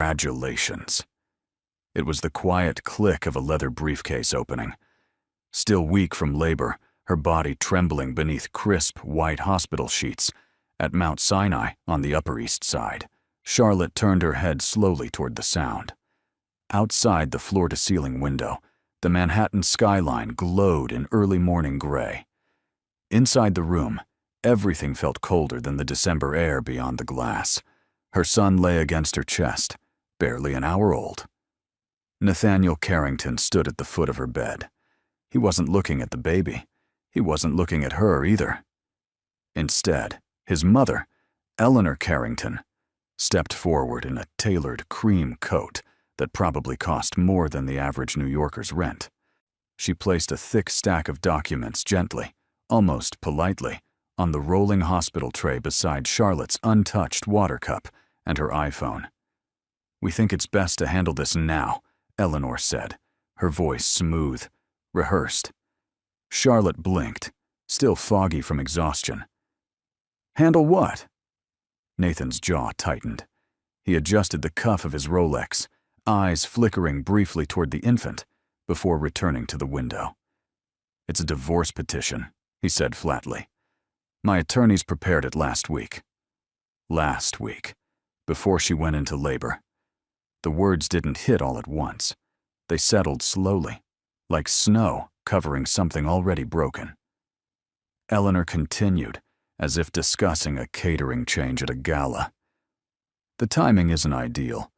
Congratulations. It was the quiet click of a leather briefcase opening. Still weak from labor, her body trembling beneath crisp, white hospital sheets, at Mount Sinai on the Upper East Side, Charlotte turned her head slowly toward the sound. Outside the floor-to-ceiling window, the Manhattan skyline glowed in early morning gray. Inside the room, everything felt colder than the December air beyond the glass. Her son lay against her chest, barely an hour old. Nathaniel Carrington stood at the foot of her bed. He wasn't looking at the baby. He wasn't looking at her either. Instead, his mother, Eleanor Carrington, stepped forward in a tailored cream coat that probably cost more than the average New Yorker's rent. She placed a thick stack of documents gently, almost politely, on the rolling hospital tray beside Charlotte's untouched water cup and her iPhone. "We think it's best to handle this now," Eleanor said, her voice smooth, rehearsed. Charlotte blinked, still foggy from exhaustion. "Handle what?" Nathan's jaw tightened. He adjusted the cuff of his Rolex, eyes flickering briefly toward the infant, before returning to the window. "It's a divorce petition," he said flatly. "My attorneys prepared it last week." Last week, before she went into labor. The words didn't hit all at once. They settled slowly, like snow covering something already broken. Eleanor continued, as if discussing a catering change at a gala. "The timing isn't ideal,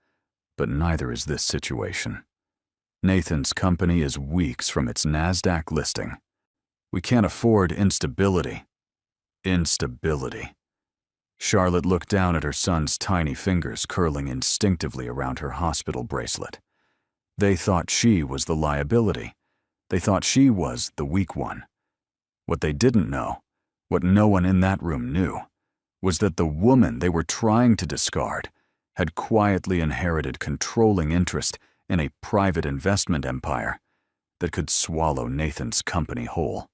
but neither is this situation. Nathan's company is weeks from its NASDAQ listing. We can't afford instability." Instability. Charlotte looked down at her son's tiny fingers curling instinctively around her hospital bracelet. They thought she was the liability. They thought she was the weak one. What they didn't know, what no one in that room knew, was that the woman they were trying to discard had quietly inherited controlling interest in a private investment empire that could swallow Nathan's company whole.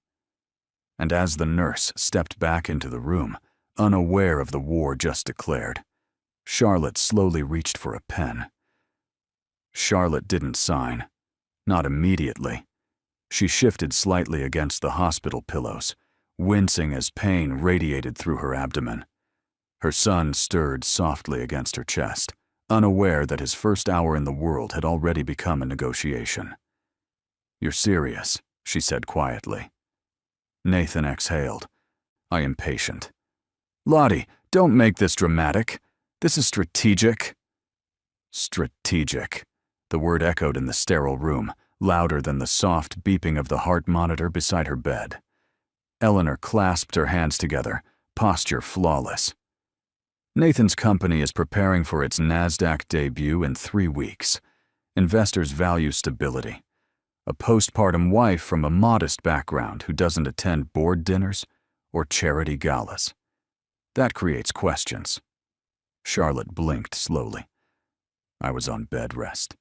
And as the nurse stepped back into the room, unaware of the war just declared, Charlotte slowly reached for a pen. Charlotte didn't sign, not immediately. She shifted slightly against the hospital pillows, wincing as pain radiated through her abdomen. Her son stirred softly against her chest, unaware that his first hour in the world had already become a negotiation. "You're serious," she said quietly. Nathan exhaled. "I am patient." "Lottie, don't make this dramatic. This is strategic." Strategic. The word echoed in the sterile room, louder than the soft beeping of the heart monitor beside her bed. Eleanor clasped her hands together, posture flawless. "Nathan's company is preparing for its NASDAQ debut in 3 weeks. Investors value stability. A postpartum wife from a modest background who doesn't attend board dinners or charity galas. That creates questions." Charlotte blinked slowly. "I was on bed rest."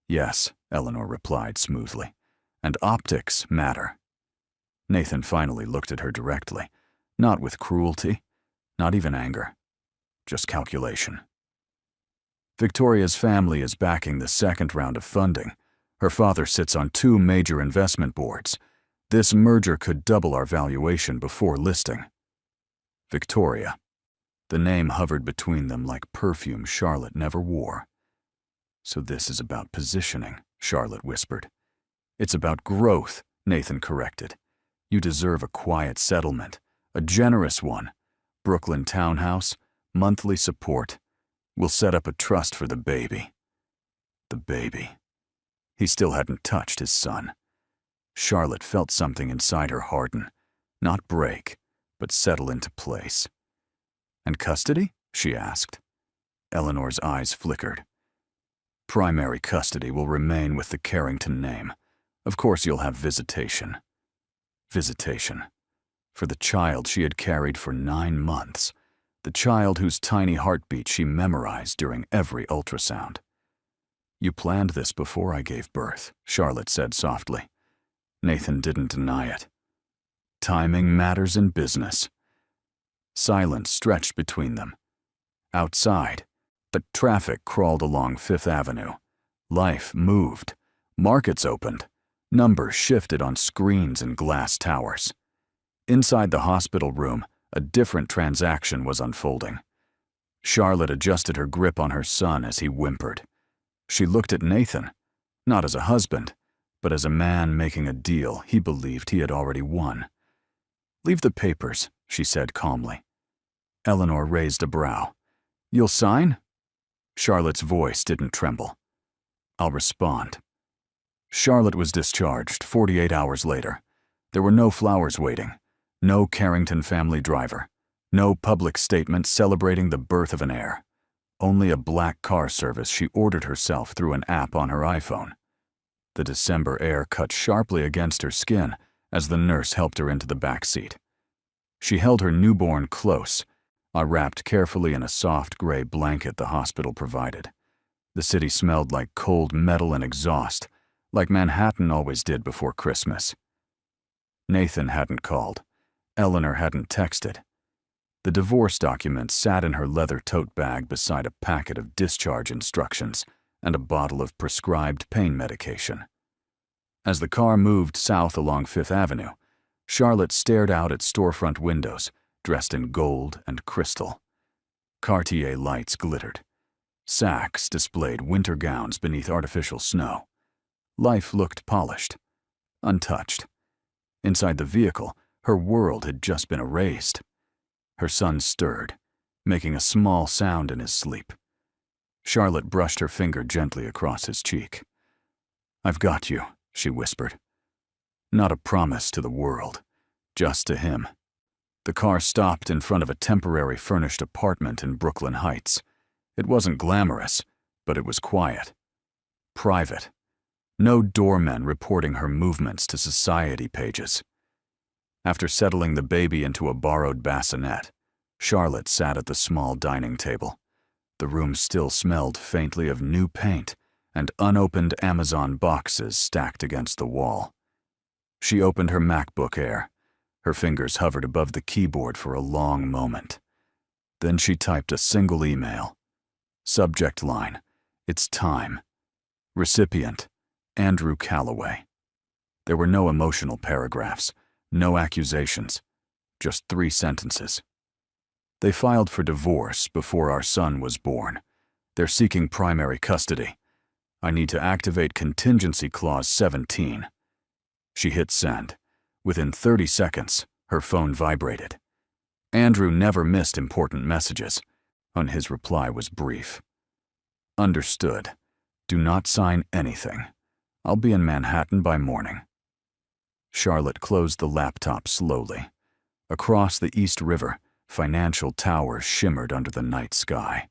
"Yes," Eleanor replied smoothly, "and optics matter." Nathan finally looked at her directly, not with cruelty, not even anger, just calculation. "Victoria's family is backing the second round of funding. Her father sits on 2 major investment boards. This merger could double our valuation before listing." Victoria. The name hovered between them like perfume Charlotte never wore. "So this is about positioning," Charlotte whispered. "It's about growth," Nathan corrected. "You deserve a quiet settlement, a generous one. Brooklyn townhouse, monthly support. We'll set up a trust for the baby." The baby. He still hadn't touched his son. Charlotte felt something inside her harden, not break, but settle into place. "And custody?" she asked. Eleanor's eyes flickered. "Primary custody will remain with the Carrington name. Of course you'll have visitation." Visitation. For the child she had carried for 9 months. The child whose tiny heartbeat she memorized during every ultrasound. "You planned this before I gave birth," Charlotte said softly. Nathan didn't deny it. Timing matters in business. Silence stretched between them. Outside, But traffic crawled along Fifth Avenue. Life moved. Markets opened. Numbers shifted on screens and glass towers. Inside the hospital room, a different transaction was unfolding. Charlotte adjusted her grip on her son as he whimpered. She looked at Nathan, not as a husband, but as a man making a deal he believed he had already won. "Leave the papers," she said calmly. Eleanor raised a brow. "You'll sign?" Charlotte's voice didn't tremble. "I'll respond." Charlotte was discharged 48 hours later. There were no flowers waiting, no Carrington family driver, no public statement celebrating the birth of an heir. Only a black car service she ordered herself through an app on her iPhone. The December air cut sharply against her skin as the nurse helped her into the back seat. She held her newborn close, wrapped carefully in a soft gray blanket the hospital provided. The city smelled like cold metal and exhaust, like Manhattan always did before Christmas. Nathan hadn't called. Eleanor hadn't texted. The divorce documents sat in her leather tote bag beside a packet of discharge instructions and a bottle of prescribed pain medication. As the car moved south along Fifth Avenue, Charlotte stared out at storefront windows dressed in gold and crystal. Cartier lights glittered. Saks displayed winter gowns beneath artificial snow. Life looked polished, untouched. Inside the vehicle, her world had just been erased. Her son stirred, making a small sound in his sleep. Charlotte brushed her finger gently across his cheek. "I've got you," she whispered. Not a promise to the world, just to him. The car stopped in front of a temporary furnished apartment in Brooklyn Heights. It wasn't glamorous, but it was quiet. Private. No doormen reporting her movements to society pages. After settling the baby into a borrowed bassinet, Charlotte sat at the small dining table. The room still smelled faintly of new paint and unopened Amazon boxes stacked against the wall. She opened her MacBook Air. Her fingers hovered above the keyboard for a long moment. Then she typed a single email. Subject line, "It's time." Recipient, Andrew Calloway. There were no emotional paragraphs, no accusations, just 3 sentences. "They filed for divorce before our son was born. They're seeking primary custody. I need to activate contingency clause 17. She hit send. Within 30 seconds, her phone vibrated. Andrew never missed important messages, and his reply was brief. "Understood. Do not sign anything. I'll be in Manhattan by morning." Charlotte closed the laptop slowly. Across the East River, financial towers shimmered under the night sky.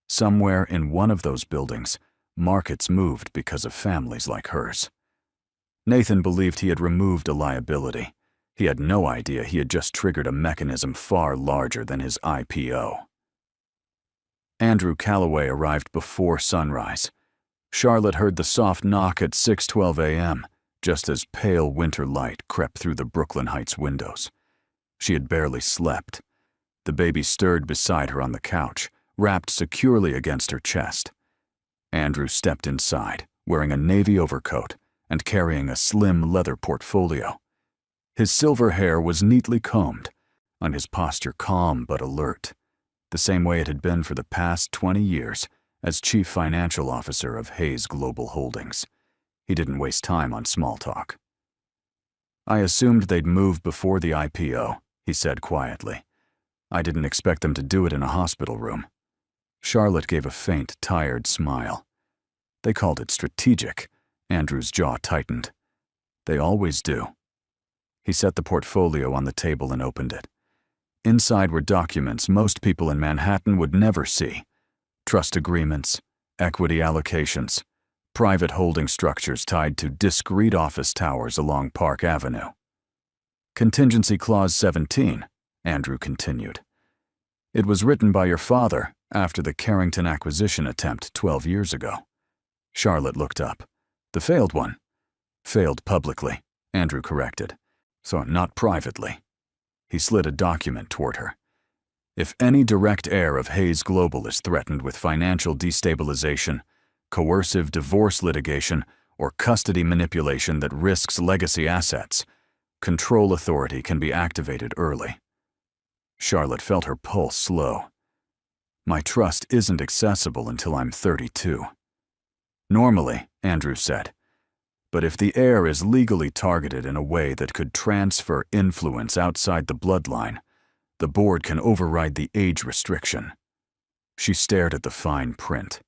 Somewhere in one of those buildings, markets moved because of families like hers. Nathan believed he had removed a liability. He had no idea he had just triggered a mechanism far larger than his IPO. Andrew Calloway arrived before sunrise. Charlotte heard the soft knock at 6:12 a.m., just as pale winter light crept through the Brooklyn Heights windows. She had barely slept. The baby stirred beside her on the couch, wrapped securely against her chest. Andrew stepped inside, wearing a navy overcoat and carrying a slim leather portfolio. His silver hair was neatly combed, and his posture calm but alert, the same way it had been for the past 20 years as chief financial officer of Hayes Global Holdings. He didn't waste time on small talk. "I assumed they'd move before the IPO," he said quietly. "I didn't expect them to do it in a hospital room." Charlotte gave a faint, tired smile. "They called it strategic." Andrew's jaw tightened. "They always do." He set the portfolio on the table and opened it. Inside were documents most people in Manhattan would never see. Trust agreements, equity allocations, private holding structures tied to discrete office towers along Park Avenue. "Contingency Clause 17, Andrew continued. "It was written by your father after the Carrington acquisition attempt 12 years ago." Charlotte looked up. "The failed one?" "Failed publicly," Andrew corrected. "So not privately." He slid a document toward her. If any direct heir of Hayes Global is threatened with financial destabilization, coercive divorce litigation, or custody manipulation that risks legacy assets, control authority can be activated early. Charlotte felt her pulse slow. My trust isn't accessible until I'm 32. Normally, Andrew said, but if the heir is legally targeted in a way that could transfer influence outside the bloodline, the board can override the age restriction. She stared at the fine print.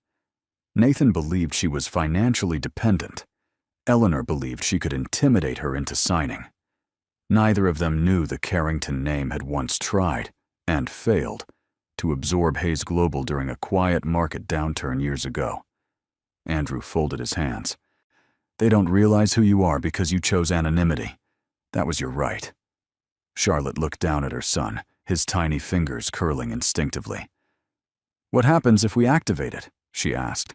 Nathan believed she was financially dependent. Eleanor believed she could intimidate her into signing. Neither of them knew the Carrington name had once tried, and failed, to absorb Hayes Global during a quiet market downturn years ago. Andrew folded his hands. They don't realize who you are because you chose anonymity. That was your right. Charlotte looked down at her son, his tiny fingers curling instinctively. What happens if we activate it? She asked.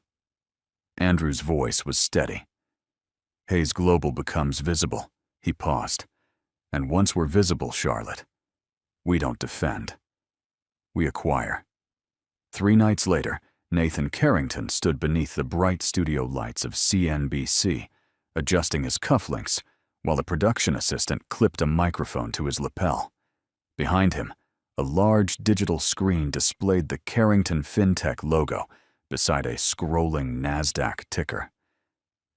Andrew's voice was steady. Hayes Global becomes visible. He paused. And once we're visible, Charlotte, we don't defend. We acquire. 3 nights later, Nathan Carrington stood beneath the bright studio lights of CNBC, adjusting his cufflinks, while the production assistant clipped a microphone to his lapel. Behind him, a large digital screen displayed the Carrington FinTech logo beside a scrolling NASDAQ ticker.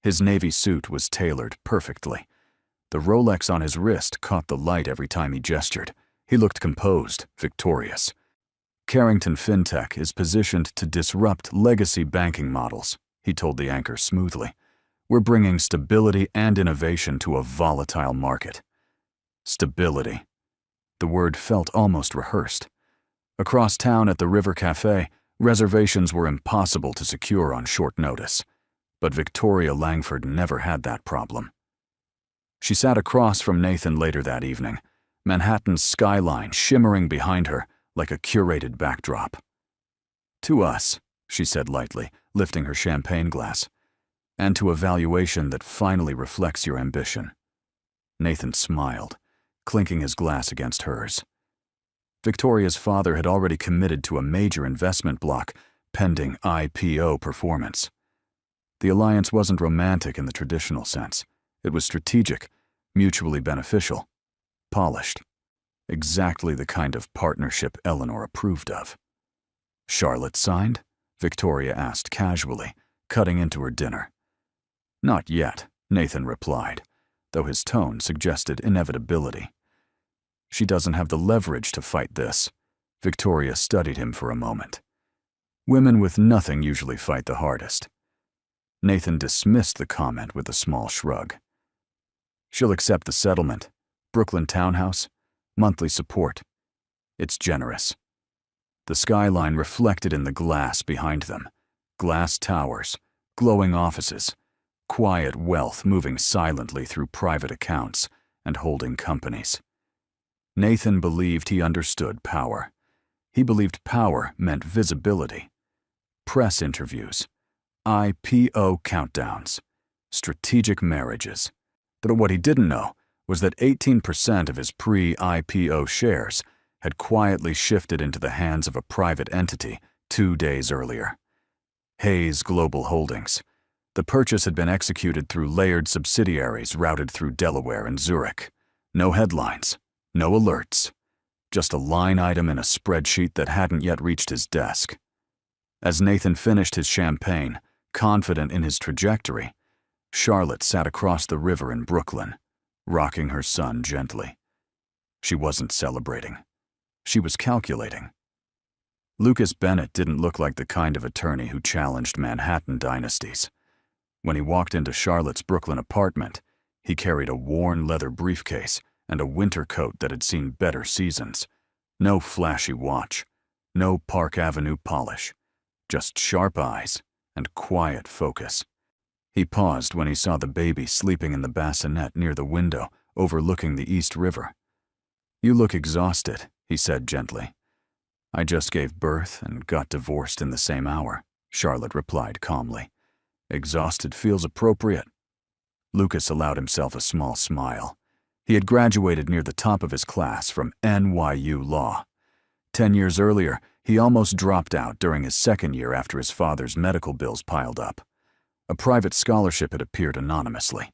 His navy suit was tailored perfectly. The Rolex on his wrist caught the light every time he gestured. He looked composed, victorious. Carrington FinTech is positioned to disrupt legacy banking models, he told the anchor smoothly. We're bringing stability and innovation to a volatile market. Stability. The word felt almost rehearsed. Across town at the River Cafe, reservations were impossible to secure on short notice. But Victoria Langford never had that problem. She sat across from Nathan later that evening, Manhattan's skyline shimmering behind her like a curated backdrop. To us, she said lightly, lifting her champagne glass, and to a valuation that finally reflects your ambition. Nathan smiled, clinking his glass against hers. Victoria's father had already committed to a major investment block, pending IPO performance. The alliance wasn't romantic in the traditional sense. It was strategic, mutually beneficial, polished. Exactly the kind of partnership Eleanor approved of. Charlotte signed? Victoria asked casually, cutting into her dinner. Not yet, Nathan replied, though his tone suggested inevitability. She doesn't have the leverage to fight this. Victoria studied him for a moment. Women with nothing usually fight the hardest. Nathan dismissed the comment with a small shrug. She'll accept the settlement. Brooklyn townhouse, monthly support. It's generous. The skyline reflected in the glass behind them. Glass towers, glowing offices, quiet wealth moving silently through private accounts and holding companies. Nathan believed he understood power. He believed power meant visibility. Press interviews, IPO countdowns, strategic marriages. But what he didn't know was that 18% of his pre-IPO shares had quietly shifted into the hands of a private entity 2 days earlier. Hayes Global Holdings. The purchase had been executed through layered subsidiaries routed through Delaware and Zurich. No headlines, no alerts, just a line item in a spreadsheet that hadn't yet reached his desk. As Nathan finished his champagne, confident in his trajectory, Charlotte sat across the river in Brooklyn, rocking her son gently. She wasn't celebrating. She was calculating. Lucas Bennett didn't look like the kind of attorney who challenged Manhattan dynasties. When he walked into Charlotte's Brooklyn apartment, he carried a worn leather briefcase and a winter coat that had seen better seasons. No flashy watch, no Park Avenue polish, just sharp eyes and quiet focus. He paused when he saw the baby sleeping in the bassinet near the window, overlooking the East River. You look exhausted, he said gently. I just gave birth and got divorced in the same hour, Charlotte replied calmly. Exhausted feels appropriate. Lucas allowed himself a small smile. He had graduated near the top of his class from NYU Law. 10 years earlier, he almost dropped out during his second year after his father's medical bills piled up. A private scholarship had appeared anonymously.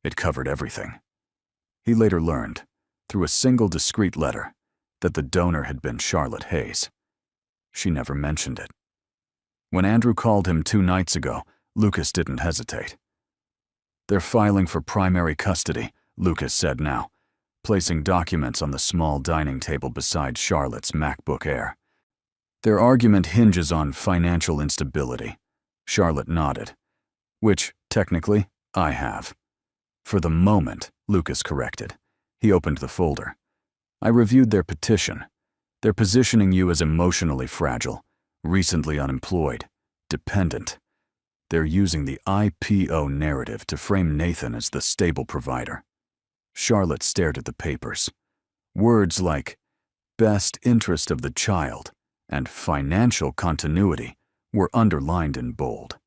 It covered everything. He later learned, through a single discreet letter, that the donor had been Charlotte Hayes. She never mentioned it. When Andrew called him 2 nights ago, Lucas didn't hesitate. "They're filing for primary custody," Lucas said now, placing documents on the small dining table beside Charlotte's MacBook Air. "Their argument hinges on financial instability." Charlotte nodded. "Which, technically, I have." "For the moment," Lucas corrected. He opened the folder. "I reviewed their petition. They're positioning you as emotionally fragile, recently unemployed, dependent. They're using the IPO narrative to frame Nathan as the stable provider." Charlotte stared at the papers. Words like "best interest of the child" and "financial continuity" were underlined in bold.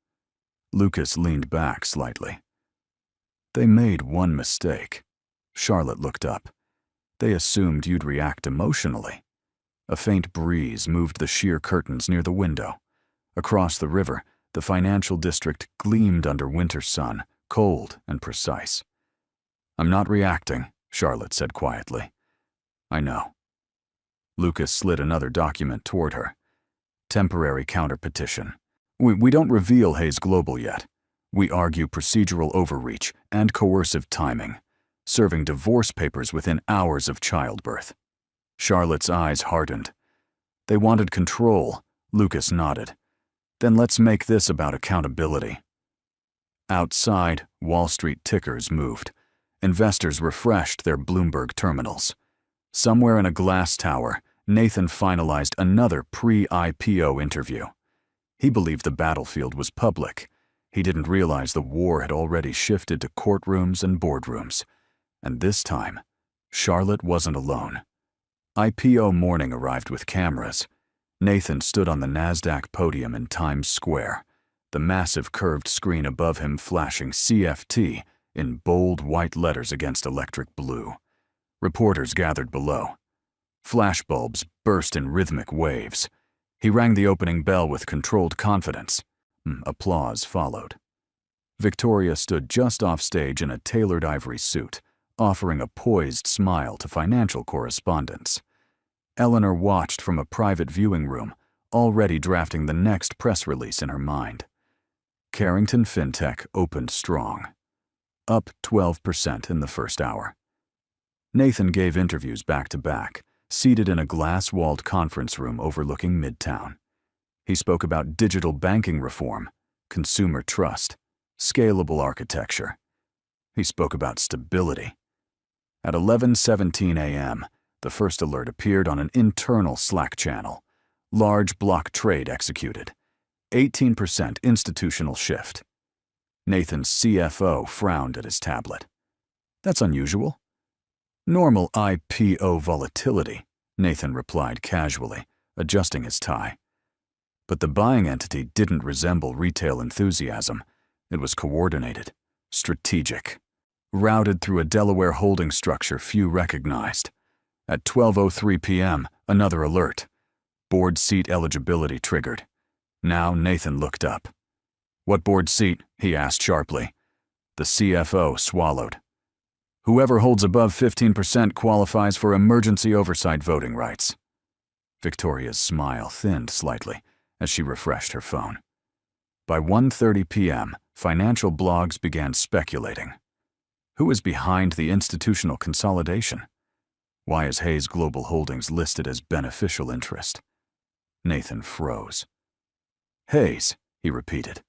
Lucas leaned back slightly. "They made one mistake." Charlotte looked up. "They assumed you'd react emotionally." A faint breeze moved the sheer curtains near the window. Across the river, the financial district gleamed under winter sun, cold and precise. "I'm not reacting," Charlotte said quietly. "I know." Lucas slid another document toward her. "Temporary counterpetition. We don't reveal Hayes Global yet. We argue procedural overreach and coercive timing, serving divorce papers within hours of childbirth." Charlotte's eyes hardened. "They wanted control," Lucas nodded. "Then let's make this about accountability." Outside, Wall Street tickers moved. Investors refreshed their Bloomberg terminals. Somewhere in a glass tower, Nathan finalized another pre-IPO interview. He believed the battlefield was public. He didn't realize the war had already shifted to courtrooms and boardrooms. And this time, Charlotte wasn't alone. IPO morning arrived with cameras. Nathan stood on the NASDAQ podium in Times Square, the massive curved screen above him flashing CFT in bold white letters against electric blue. Reporters gathered below. Flashbulbs burst in rhythmic waves. He rang the opening bell with controlled confidence. Applause followed. Victoria stood just off stage in a tailored ivory suit, offering a poised smile to financial correspondents. Eleanor watched from a private viewing room, already drafting the next press release in her mind. Carrington FinTech opened strong, up 12% in the first hour. Nathan gave interviews back-to-back, seated in a glass-walled conference room overlooking Midtown. He spoke about digital banking reform, consumer trust, scalable architecture. He spoke about stability. At 11:17 a.m., the first alert appeared on an internal Slack channel. Large block trade executed. 18% institutional shift. Nathan's CFO frowned at his tablet. "That's unusual." "Normal IPO volatility," Nathan replied casually, adjusting his tie. But the buying entity didn't resemble retail enthusiasm. It was coordinated, strategic, routed through a Delaware holding structure few recognized. At 12:03 p.m., another alert. Board seat eligibility triggered. Now Nathan looked up. "What board seat?" he asked sharply. The CFO swallowed. "Whoever holds above 15% qualifies for emergency oversight voting rights." Victoria's smile thinned slightly as she refreshed her phone. By 1:30 p.m., financial blogs began speculating. Who is behind the institutional consolidation? Why is Hayes Global Holdings listed as beneficial interest? Nathan froze. "Hayes," he repeated.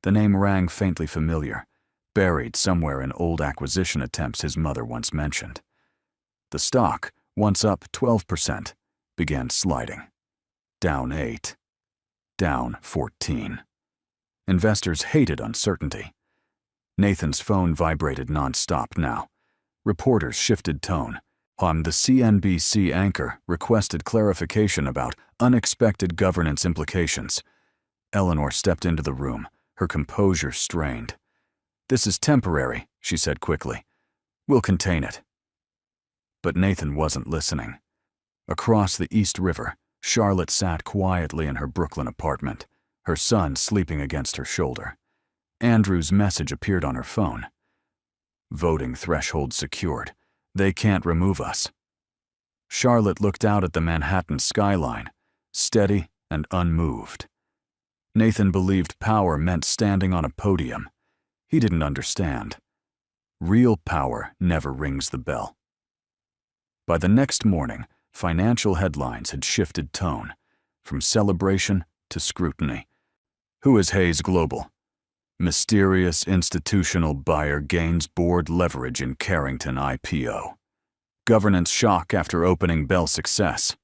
The name rang faintly familiar, buried somewhere in old acquisition attempts his mother once mentioned. The stock, once up 12%, began sliding. Down 8. Down 14. Investors hated uncertainty. Nathan's phone vibrated nonstop now. Reporters shifted tone. The CNBC anchor requested clarification about unexpected governance implications. Eleanor stepped into the room, her composure strained. "This is temporary," she said quickly. "We'll contain it." But Nathan wasn't listening. Across the East River, Charlotte sat quietly in her Brooklyn apartment, her son sleeping against her shoulder. Andrew's message appeared on her phone. Voting threshold secured. They can't remove us. Charlotte looked out at the Manhattan skyline, steady and unmoved. Nathan believed power meant standing on a podium. He didn't understand. Real power never rings the bell. By the next morning, financial headlines had shifted tone, from celebration to scrutiny. Who is Hayes Global? Mysterious institutional buyer gains board leverage in Carrington IPO. Governance shock after opening bell success.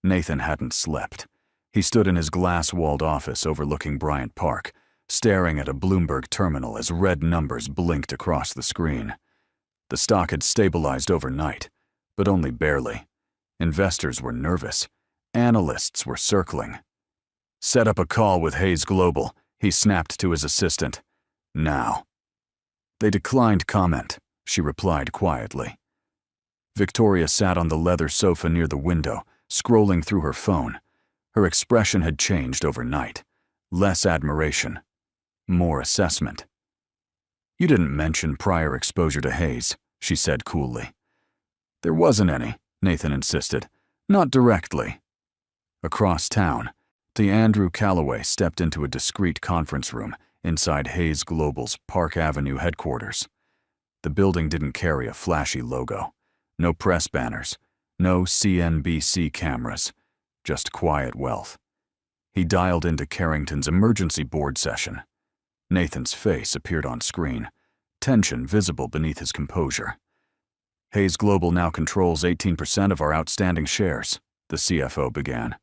Nathan hadn't slept. He stood in his glass-walled office overlooking Bryant Park, staring at a Bloomberg terminal as red numbers blinked across the screen. The stock had stabilized overnight, but only barely. Investors were nervous. Analysts were circling. "Set up a call with Hayes Global," he snapped to his assistant. "Now." They declined comment, she replied quietly. Victoria sat on the leather sofa near the window, scrolling through her phone. Her expression had changed overnight. Less admiration, more assessment. "You didn't mention prior exposure to Hayes," she said coolly. "There wasn't any," Nathan insisted. "Not directly." Across town, Andrew Calloway stepped into a discreet conference room inside Hayes Global's Park Avenue headquarters. The building didn't carry a flashy logo. No press banners, no CNBC cameras, just quiet wealth. He dialed into Carrington's emergency board session. Nathan's face appeared on screen, tension visible beneath his composure. "Hayes Global now controls 18% of our outstanding shares," the CFO began.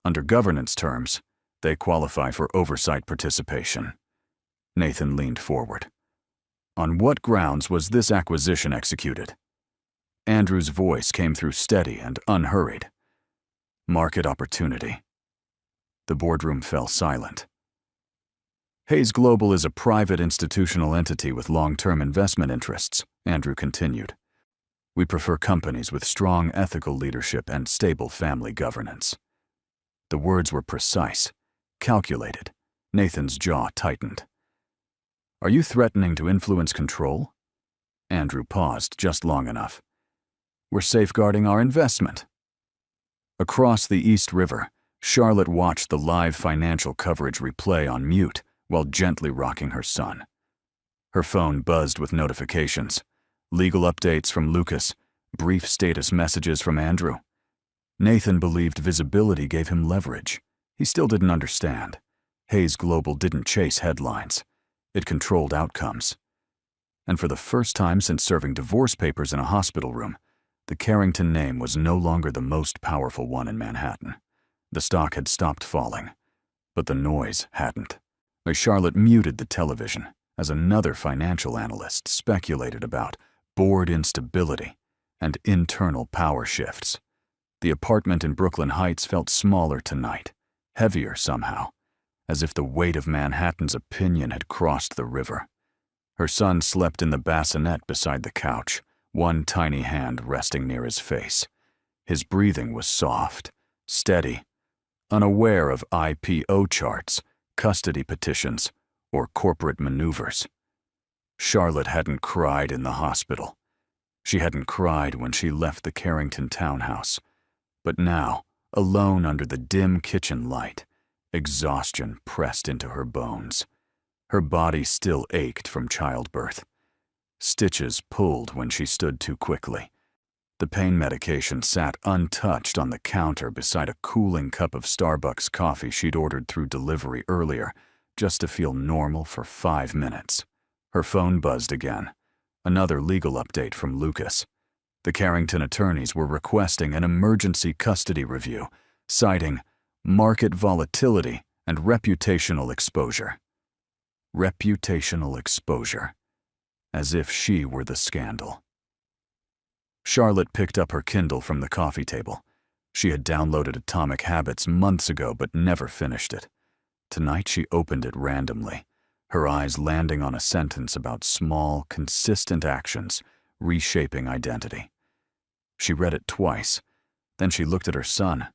"Under governance terms, they qualify for oversight participation." Nathan leaned forward. "On what grounds was this acquisition executed?" Andrew's voice came through steady and unhurried. "Market opportunity." The boardroom fell silent. "Hayes Global is a private institutional entity with long-term investment interests," Andrew continued. "We prefer companies with strong ethical leadership and stable family governance." The words were precise, calculated. Nathan's jaw tightened. "Are you threatening to influence control?" Andrew paused just long enough. "We're safeguarding our investment." Across the East River, Charlotte watched the live financial coverage replay on mute while gently rocking her son. Her phone buzzed with notifications. Legal updates from Lucas, brief status messages from Andrew. Nathan believed visibility gave him leverage. He still didn't understand. Hayes Global didn't chase headlines. It controlled outcomes. And for the first time since serving divorce papers in a hospital room, the Carrington name was no longer the most powerful one in Manhattan. The stock had stopped falling, but the noise hadn't. Charlotte muted the television as another financial analyst speculated about board instability and internal power shifts. The apartment in Brooklyn Heights felt smaller tonight, heavier somehow, as if the weight of Manhattan's opinion had crossed the river. Her son slept in the bassinet beside the couch, one tiny hand resting near his face. His breathing was soft, steady, unaware of IPO charts, custody petitions, or corporate maneuvers. Charlotte hadn't cried in the hospital. She hadn't cried when she left the Carrington townhouse. But now, alone under the dim kitchen light, exhaustion pressed into her bones. Her body still ached from childbirth. Stitches pulled when she stood too quickly. The pain medication sat untouched on the counter beside a cooling cup of Starbucks coffee she'd ordered through delivery earlier, just to feel normal for 5 minutes. Her phone buzzed again. Another legal update from Lucas. The Carrington attorneys were requesting an emergency custody review, citing market volatility and reputational exposure. Reputational exposure. As if she were the scandal. Charlotte picked up her Kindle from the coffee table. She had downloaded Atomic Habits months ago but never finished it. Tonight she opened it randomly, her eyes landing on a sentence about small, consistent actions reshaping identity. She read it twice, then she looked at her son.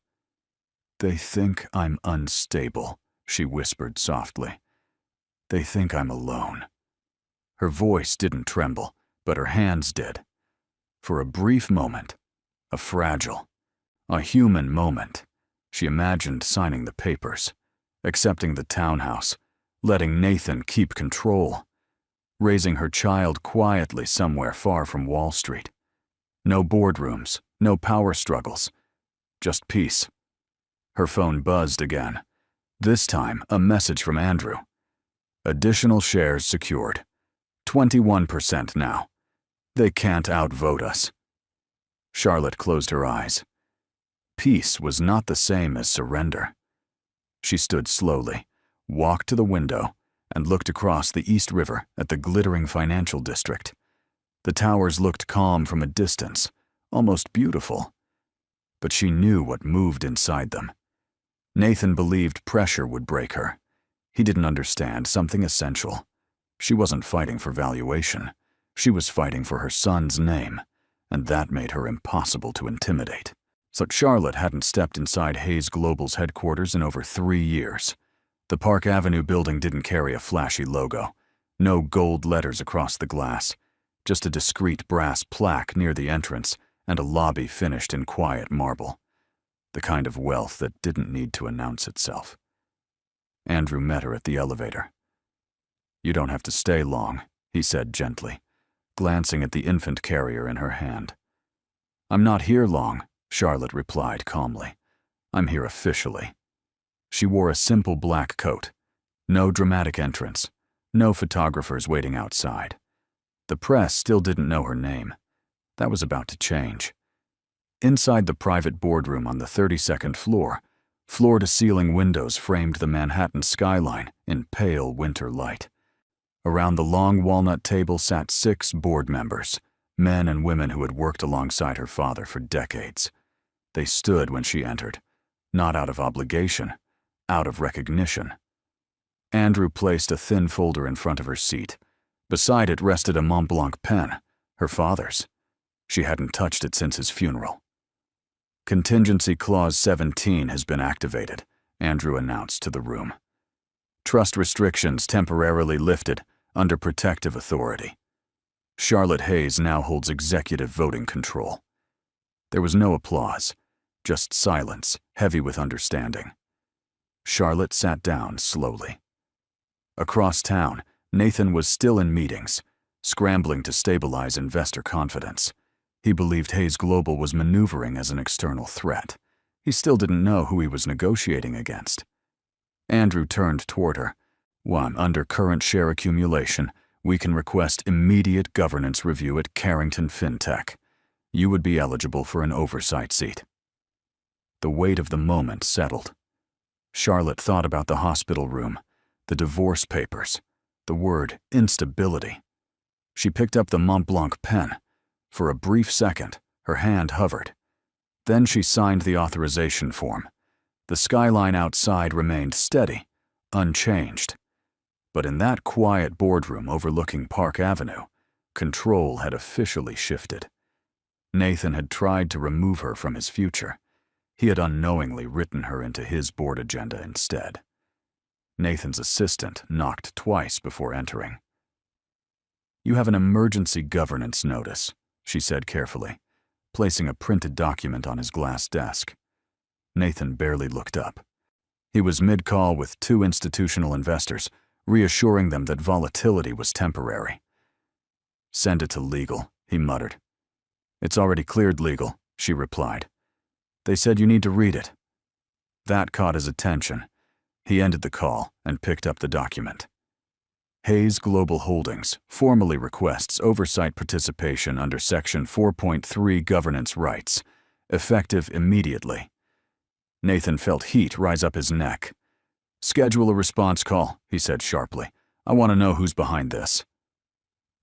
"They think I'm unstable," she whispered softly. "They think I'm alone." Her voice didn't tremble, but her hands did. For a brief moment, a fragile, a human moment, she imagined signing the papers, accepting the townhouse, letting Nathan keep control, raising her child quietly somewhere far from Wall Street. No boardrooms, no power struggles, just peace. Her phone buzzed again. This time, a message from Andrew. "Additional shares secured. 21% now. They can't outvote us." Charlotte closed her eyes. Peace was not the same as surrender. She stood slowly, walked to the window, and looked across the East River at the glittering financial district. The towers looked calm from a distance, almost beautiful. But she knew what moved inside them. Nathan believed pressure would break her. He didn't understand something essential. She wasn't fighting for valuation. She was fighting for her son's name, and that made her impossible to intimidate. So Charlotte hadn't stepped inside Hayes Global's headquarters in over 3 years. The Park Avenue building didn't carry a flashy logo. No gold letters across the glass. Just a discreet brass plaque near the entrance and a lobby finished in quiet marble. The kind of wealth that didn't need to announce itself. Andrew met her at the elevator. "You don't have to stay long," he said gently, glancing at the infant carrier in her hand. "I'm not here long," Charlotte replied calmly. "I'm here officially." She wore a simple black coat. No dramatic entrance. No photographers waiting outside. The press still didn't know her name. That was about to change. Inside the private boardroom on the 32nd floor, floor-to-ceiling windows framed the Manhattan skyline in pale winter light. Around the long walnut table sat 6 board members, men and women who had worked alongside her father for decades. They stood when she entered, not out of obligation, out of recognition. Andrew placed a thin folder in front of her seat. Beside it rested a Montblanc pen, her father's. She hadn't touched it since his funeral. "Contingency Clause 17 has been activated," Andrew announced to the room. "Trust restrictions temporarily lifted under protective authority. Charlotte Hayes now holds executive voting control." There was no applause, just silence, heavy with understanding. Charlotte sat down slowly. Across town, Nathan was still in meetings, scrambling to stabilize investor confidence. He believed Hayes Global was maneuvering as an external threat. He still didn't know who he was negotiating against. Andrew turned toward her. "One, under current share accumulation, we can request immediate governance review at Carrington FinTech. You would be eligible for an oversight seat." The weight of the moment settled. Charlotte thought about the hospital room, the divorce papers, the word instability. She picked up the Montblanc pen. For a brief second, her hand hovered. Then she signed the authorization form. The skyline outside remained steady, unchanged. But in that quiet boardroom overlooking Park Avenue, control had officially shifted. Nathan had tried to remove her from his future. He had unknowingly written her into his board agenda instead. Nathan's assistant knocked twice before entering. "You have an emergency governance notice," she said carefully, placing a printed document on his glass desk. Nathan barely looked up. He was mid-call with 2 institutional investors, reassuring them that volatility was temporary. "Send it to legal," he muttered. "It's already cleared legal," she replied. "They said you need to read it." That caught his attention. He ended the call and picked up the document. Hayes Global Holdings formally requests oversight participation under Section 4.3 Governance Rights, effective immediately. Nathan felt heat rise up his neck. "Schedule a response call," he said sharply. "I want to know who's behind this."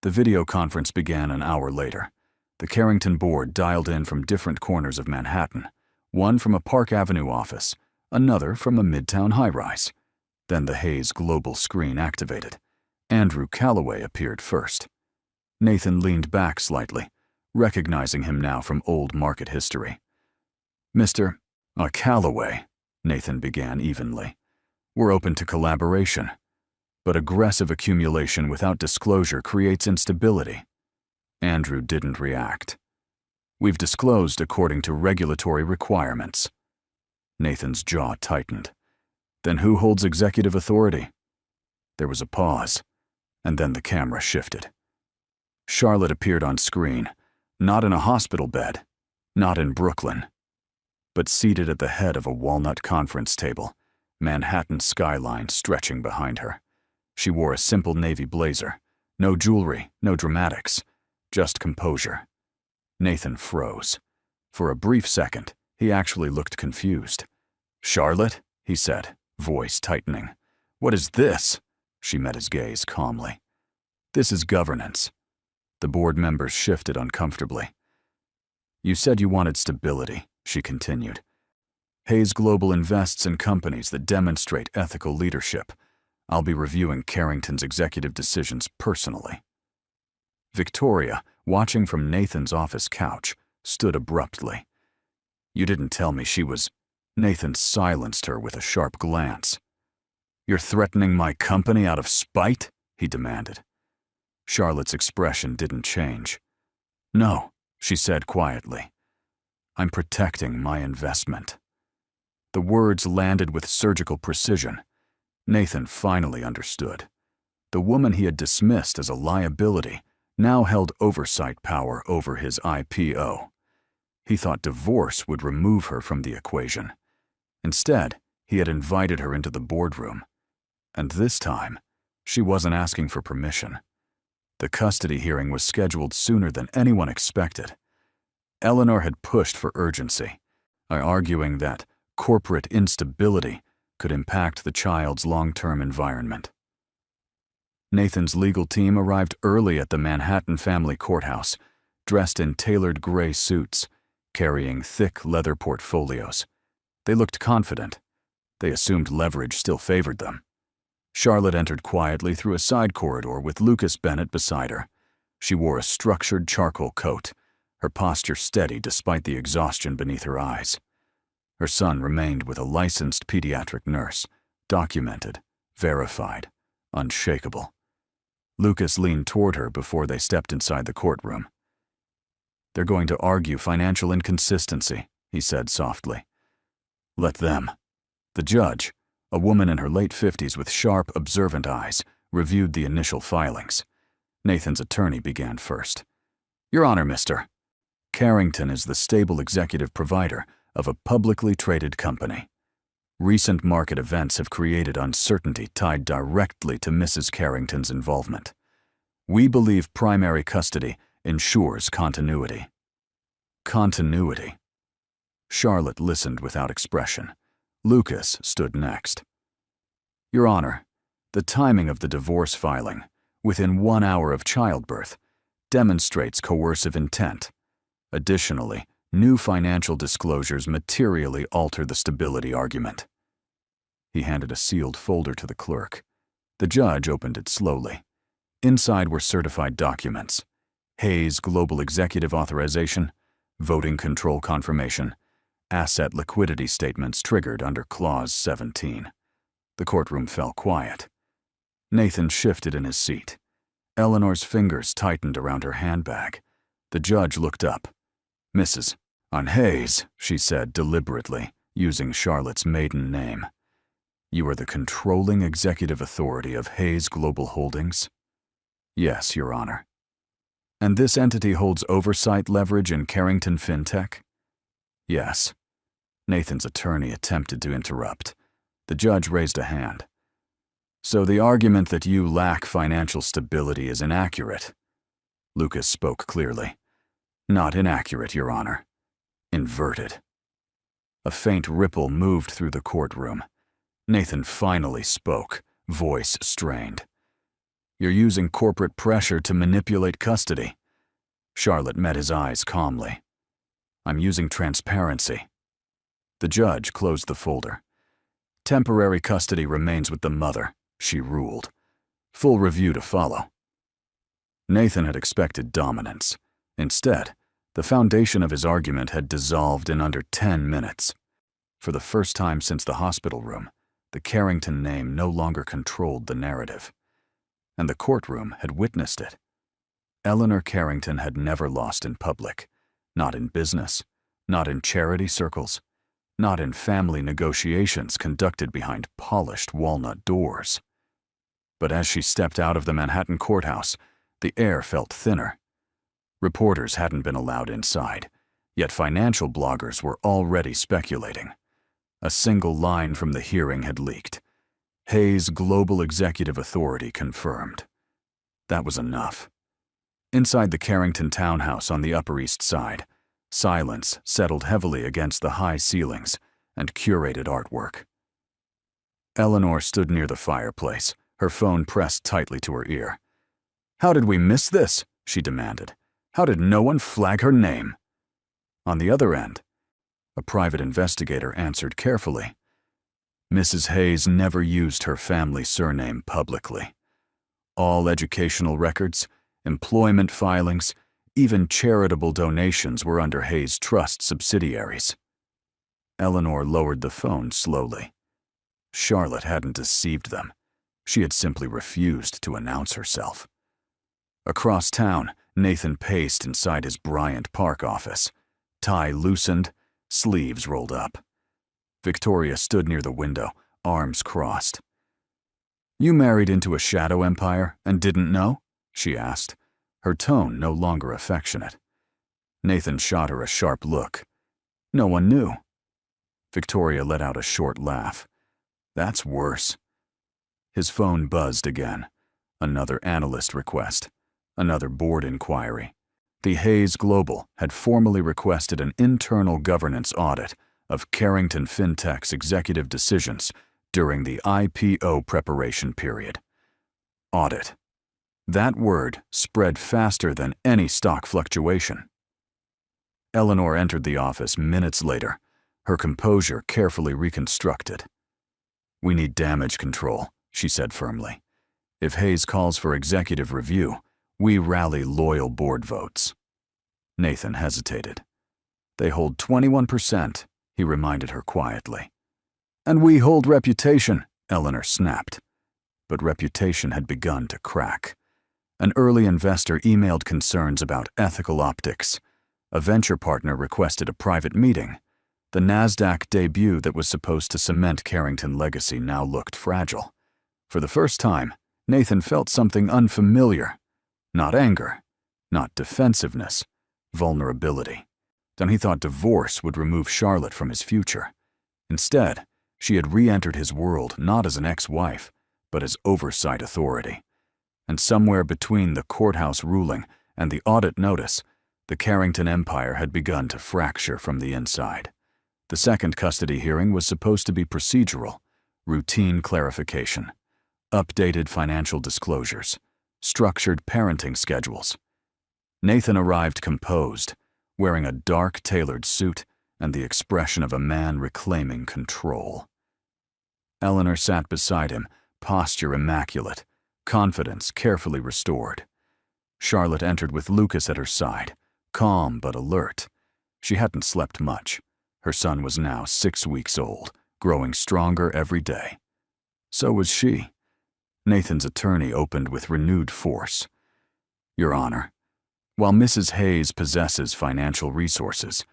The video conference began an hour later. The Carrington board dialed in from different corners of Manhattan, one from a Park Avenue office, another from a midtown high-rise. Then the Hayes Global screen activated. Andrew Calloway appeared first. Nathan leaned back slightly, recognizing him now from old market history. "Mr. Calloway," Nathan began evenly. "We're open to collaboration. But aggressive accumulation without disclosure creates instability." Andrew didn't react. "We've disclosed according to regulatory requirements." Nathan's jaw tightened. "Then who holds executive authority?" There was a pause, and then the camera shifted. Charlotte appeared on screen, not in a hospital bed, not in Brooklyn, but seated at the head of a walnut conference table, Manhattan skyline stretching behind her. She wore a simple navy blazer, no jewelry, no dramatics, just composure. Nathan froze. For a brief second, he actually looked confused. "Charlotte?" he said, voice tightening. "What is this?" She met his gaze calmly. "This is governance." The board members shifted uncomfortably. "You said you wanted stability," she continued. "Hayes Global invests in companies that demonstrate ethical leadership. I'll be reviewing Carrington's executive decisions personally." Victoria, watching from Nathan's office couch, stood abruptly. "You didn't tell me she was—" Nathan silenced her with a sharp glance. "You're threatening my company out of spite?" he demanded. Charlotte's expression didn't change. "No," she said quietly. "I'm protecting my investment." The words landed with surgical precision. Nathan finally understood. The woman he had dismissed as a liability now held oversight power over his IPO. He thought divorce would remove her from the equation. Instead, he had invited her into the boardroom. And this time, she wasn't asking for permission. The custody hearing was scheduled sooner than anyone expected. Eleanor had pushed for urgency, arguing that corporate instability could impact the child's long-term environment. Nathan's legal team arrived early at the Manhattan family courthouse, dressed in tailored gray suits, carrying thick leather portfolios. They looked confident. They assumed leverage still favored them. Charlotte entered quietly through a side corridor with Lucas Bennett beside her. She wore a structured charcoal coat, her posture steady despite the exhaustion beneath her eyes. Her son remained with a licensed pediatric nurse, documented, verified, unshakable. Lucas leaned toward her before they stepped inside the courtroom. "They're going to argue financial inconsistency," he said softly. "Let them." The judge, a woman in her late 50s with sharp, observant eyes, reviewed the initial filings. Nathan's attorney began first. "Your Honor, Mr. Carrington is the stable executive provider of a publicly traded company. Recent market events have created uncertainty tied directly to Mrs. Carrington's involvement. We believe primary custody ensures continuity." Continuity. Charlotte listened without expression. Lucas stood next. "Your Honor, the timing of the divorce filing, within 1 hour of childbirth, demonstrates coercive intent. Additionally, new financial disclosures materially alter the stability argument." He handed a sealed folder to the clerk. The judge opened it slowly. Inside were certified documents: Hayes Global Executive Authorization, voting control confirmation, asset liquidity statements triggered under Clause 17. The courtroom fell quiet. Nathan shifted in his seat. Eleanor's fingers tightened around her handbag. The judge looked up. "Mrs. On Hayes," she said deliberately, using Charlotte's maiden name. "You are the controlling executive authority of Hayes Global Holdings?" "Yes, Your Honor." "And this entity holds oversight leverage in Carrington FinTech?" "Yes." Nathan's attorney attempted to interrupt. The judge raised a hand. "So the argument that you lack financial stability is inaccurate?" Lucas spoke clearly. "Not inaccurate, Your Honor. Inverted." A faint ripple moved through the courtroom. Nathan finally spoke, voice strained. "You're using corporate pressure to manipulate custody." Charlotte met his eyes calmly. "I'm using transparency." The judge closed the folder. "Temporary custody remains with the mother," she ruled. "Full review to follow." Nathan had expected dominance. Instead, the foundation of his argument had dissolved in under 10 minutes. For the first time since the hospital room, the Carrington name no longer controlled the narrative. And the courtroom had witnessed it. Eleanor Carrington had never lost in public, not in business, not in charity circles, not in family negotiations conducted behind polished walnut doors. But as she stepped out of the Manhattan courthouse, the air felt thinner. Reporters hadn't been allowed inside, yet financial bloggers were already speculating. A single line from the hearing had leaked. Hayes' global executive authority confirmed. That was enough. Inside the Carrington townhouse on the Upper East Side, silence settled heavily against the high ceilings and curated artwork. Eleanor stood near the fireplace, her phone pressed tightly to her ear. "How did we miss this?" she demanded. "How did no one flag her name?" On the other end, a private investigator answered carefully. Mrs. Hayes never used her family surname publicly. All educational records, employment filings, even charitable donations were under Hayes Trust subsidiaries. Eleanor lowered the phone slowly. Charlotte hadn't deceived them. She had simply refused to announce herself. Across town, Nathan paced inside his Bryant Park office, tie loosened, sleeves rolled up. Victoria stood near the window, arms crossed. "You married into a shadow empire and didn't know?" she asked, her tone no longer affectionate. Nathan shot her a sharp look. "No one knew." Victoria let out a short laugh. "That's worse." His phone buzzed again. Another analyst request. Another board inquiry. The Hayes Global had formally requested an internal governance audit of Carrington FinTech's executive decisions during the IPO preparation period. Audit. That word spread faster than any stock fluctuation. Eleanor entered the office minutes later, her composure carefully reconstructed. "We need damage control," she said firmly. "If Hayes calls for executive review, we rally loyal board votes." Nathan hesitated. "They hold 21%, he reminded her quietly. "And we hold reputation," Eleanor snapped. But reputation had begun to crack. An early investor emailed concerns about ethical optics. A venture partner requested a private meeting. The NASDAQ debut that was supposed to cement Carrington legacy now looked fragile. For the first time, Nathan felt something unfamiliar. Not anger, not defensiveness, vulnerability. Then he thought divorce would remove Charlotte from his future. Instead, she had re-entered his world not as an ex-wife, but as oversight authority. And somewhere between the courthouse ruling and the audit notice, the Carrington empire had begun to fracture from the inside. The second custody hearing was supposed to be procedural, routine clarification, updated financial disclosures, structured parenting schedules. Nathan arrived composed, wearing a dark tailored suit and the expression of a man reclaiming control. Eleanor sat beside him, posture immaculate, confidence carefully restored. Charlotte entered with Lucas at her side, calm but alert. She hadn't slept much. Her son was now 6 weeks old, growing stronger every day. So was she. Nathan's attorney opened with renewed force. "Your Honor, while Mrs. Hayes possesses financial resources,